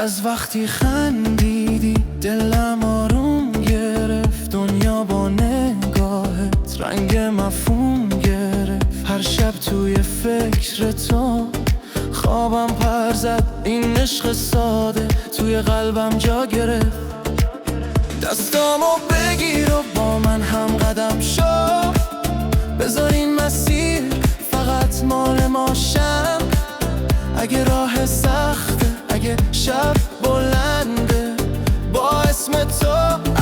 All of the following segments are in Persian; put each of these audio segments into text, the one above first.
از وقتی خندیدی دلم آروم گرفت، دنیا با نگاهت رنگ مفهوم گرفت. هر شب توی فکر تو خوابم پر زد، این عشق ساده توی قلبم جا گرفت. دستامو بگیر و با من هم قدم شو، بذار این مسیر فقط مال ما شم. اگه راه سخته، اگه شب بلنده، با اسم تو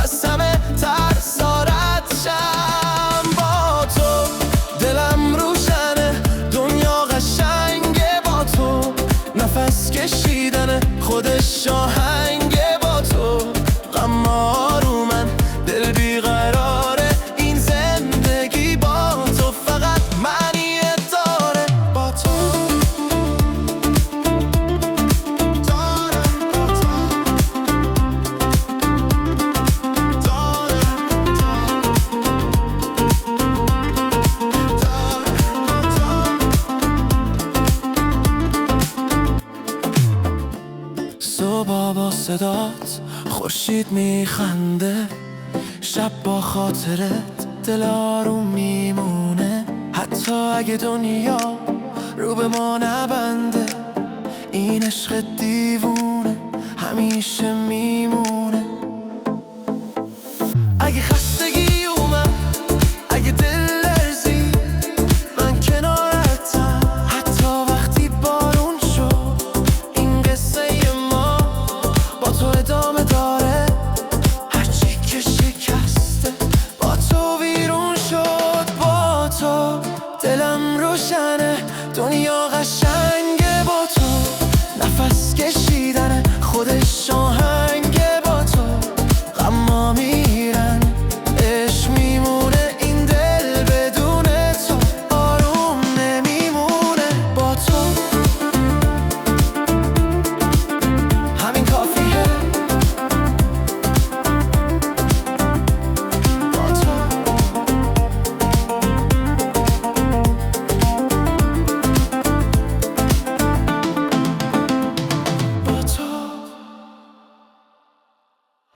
از همه ترس رد شم. با تو دلم روشنه، دنیا قشنگه با تو، نفس کشیدن خودش آهنگه با تو. غم آرومن، دل بیقراره، این زندگی با تو فقط معنی داره. با تو صبح با صدات خورشید میخنده، شب با خاطرت دل آروم میمونه. حتی اگه دنیا رو به ما نبنده، این عشق دیوونه همیشه میمونه. اگه